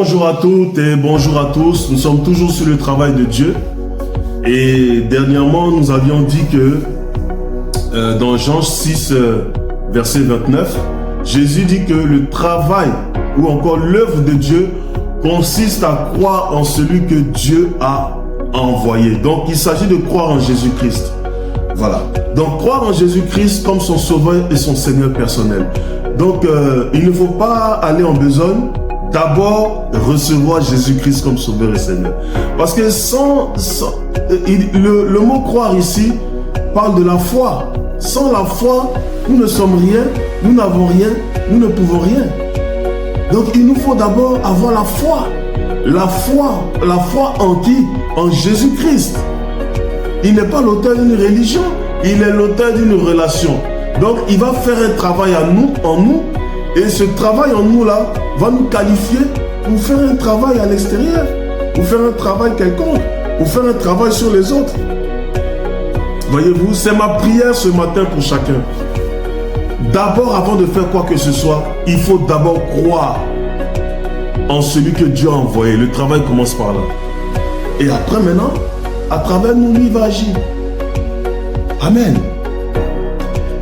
Bonjour à toutes et bonjour à tous. Nous sommes toujours sur le travail de Dieu. Et dernièrement, nous avions dit que dans Jean 6, verset 29, Jésus dit que le travail ou encore l'œuvre de Dieu consiste à croire en celui que Dieu a envoyé. Donc, il s'agit de croire en Jésus-Christ. Voilà. Donc, croire en Jésus-Christ comme son sauveur et son Seigneur personnel. Donc, il ne faut pas aller en besogne. D'abord, recevoir Jésus-Christ comme sauveur et Seigneur. Parce que le mot croire ici parle de la foi. Sans la foi, nous ne sommes rien, nous n'avons rien, nous ne pouvons rien. Donc, il nous faut d'abord avoir la foi. La foi en qui? En Jésus-Christ. Il n'est pas l'auteur d'une religion, il est l'auteur d'une relation. Donc, il va faire un travail en nous, et ce travail en nous là va nous qualifier pour faire un travail à l'extérieur, pour faire un travail quelconque, pour faire un travail sur les autres. Voyez-vous, c'est ma prière ce matin pour chacun. D'abord, avant de faire quoi que ce soit, il faut d'abord croire en celui que Dieu a envoyé. Le travail commence par là. Et après maintenant, à travers nous, il va agir. Amen.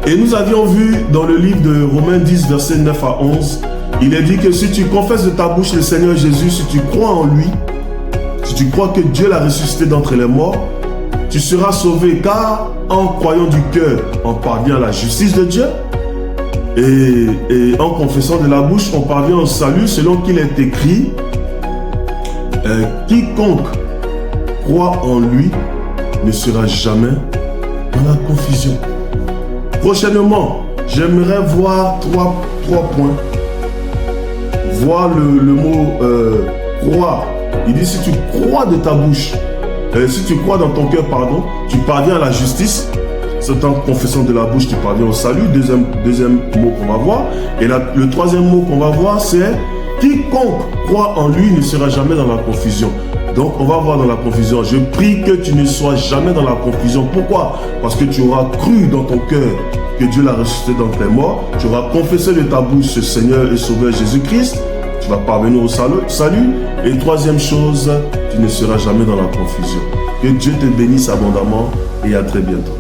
Et nous avions vu dans le livre de Romains 10, versets 9 à 11, il est dit que si tu confesses de ta bouche le Seigneur Jésus, si tu crois en lui, si tu crois que Dieu l'a ressuscité d'entre les morts, tu seras sauvé, car en croyant du cœur, on parvient à la justice de Dieu, et en confessant de la bouche, on parvient au salut, selon qu'il est écrit, quiconque croit en lui ne sera jamais dans la confusion. Prochainement, j'aimerais voir trois points. Voir le mot croire. Il dit si tu crois de ta bouche, si tu crois dans ton cœur, pardon, tu parviens à la justice. C'est en confessant de la bouche, tu parviens au salut. Deuxième mot qu'on va voir. Et le troisième mot qu'on va voir, c'est quiconque croit en lui ne sera jamais dans la confusion. Donc, on va voir dans la confusion. Je prie que tu ne sois jamais dans la confusion. Pourquoi? Parce que tu auras cru dans ton cœur que Dieu l'a ressuscité d'entre les morts. Tu auras confessé de ta bouche ce Seigneur et Sauveur Jésus-Christ. Tu vas parvenir au salut. Et troisième chose, tu ne seras jamais dans la confusion. Que Dieu te bénisse abondamment et à très bientôt.